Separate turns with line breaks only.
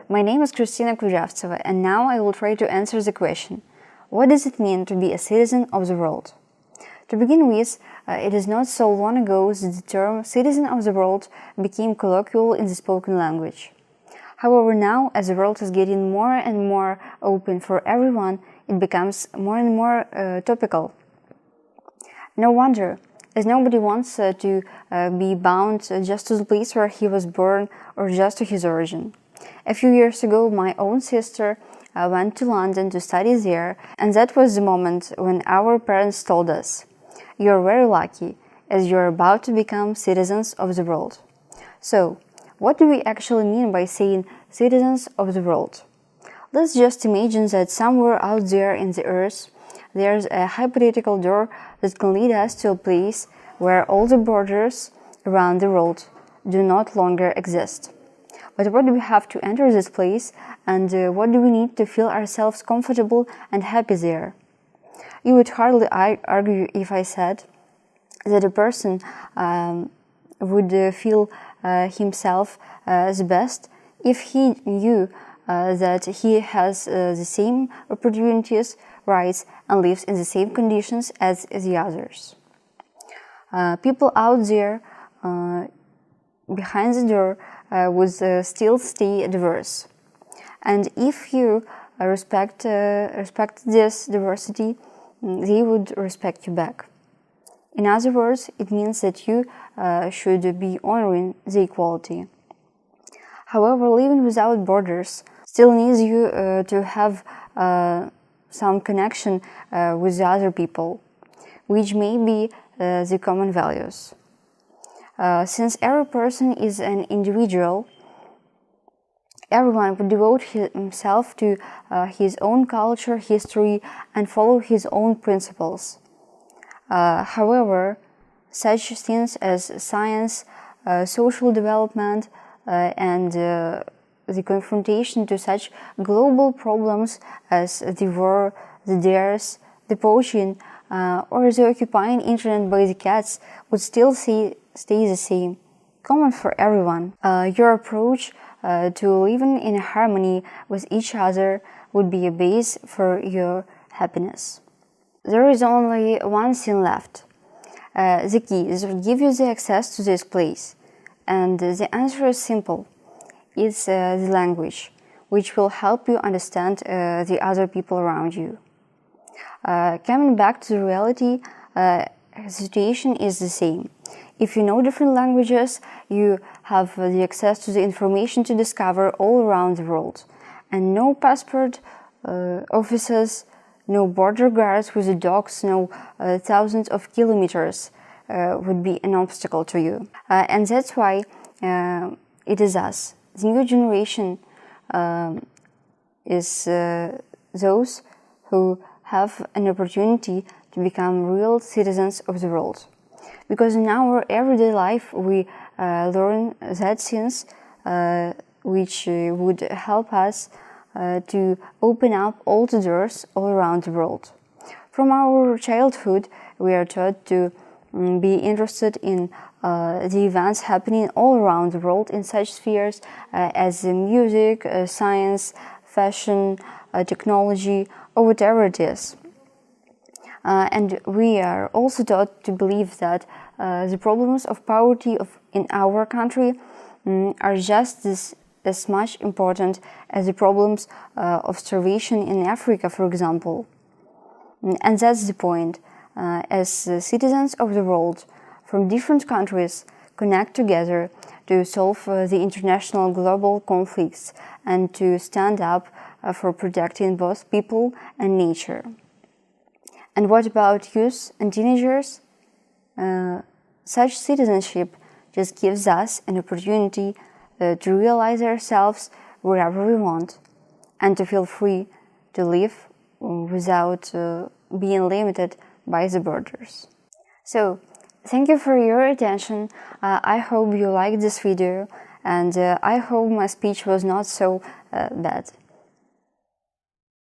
my name is Christina Kudrawcewa, and now I will try to answer the question, what does it mean to be a citizen of the world? To begin with, it is not so long ago that the term citizen of the world became colloquial in the spoken language. However, now, as the world is getting more and more open for everyone, it becomes more and more topical. No wonder, as nobody wants to be bound just to the place where he was born or just to his origin. A few years ago, my own sister went to London to study there, and that was the moment when our parents told us, "You're very lucky, as you're about to become citizens of the world." So, what do we actually mean by saying citizens of the world? Let's just imagine that somewhere out there in the earth, there's a hypothetical door that can lead us to a place where all the borders around the world do not longer exist. But what do we have to enter this place, and what do we need to feel ourselves comfortable and happy there? You would hardly argue if I said that a person would feel himself the best if he knew that he has the same opportunities, rights, and lives in the same conditions as the others. People out there behind the door would still stay diverse. And if you respect this diversity, they would respect you back. In other words, it means that you should be honoring the equality. However, living without borders still needs you to have some connection with the other people, which may be the common values. Since every person is an individual, everyone would devote himself to his own culture, history, and follow his own principles. However, such things as science, social development, and the confrontation to such global problems as the war, the dearth, the poaching, or the occupying internet by the cats would still stay the same, common for everyone. Your approach to living in harmony with each other would be a base for your happiness. There is only one thing left. The key is to give you the access to this place. And the answer is simple. It's the language, which will help you understand the other people around you. Coming back to the reality, the situation is the same. If you know different languages, you have the access to the information to discover all around the world. And no passport officers, no border guards with the dogs, no thousands of kilometers would be an obstacle to you. And that's why it is us. The new generation is those who have an opportunity to become real citizens of the world. Because in our everyday life we learn that things which would help us to open up all the doors all around the world. From our childhood, we are taught to be interested in the events happening all around the world in such spheres as music, science, fashion, technology, or whatever it is. And we are also taught to believe that the problems of poverty in our country are just as much important as the problems of starvation in Africa, for example. And that's the point. As citizens of the world from different countries connect together to solve the international global conflicts and to stand up for protecting both people and nature. And what about youth and teenagers? Such citizenship just gives us an opportunity to realize ourselves wherever we want and to feel free to live without being limited by the borders. So, thank you for your attention. I hope you liked this video, and I hope my speech was not so bad.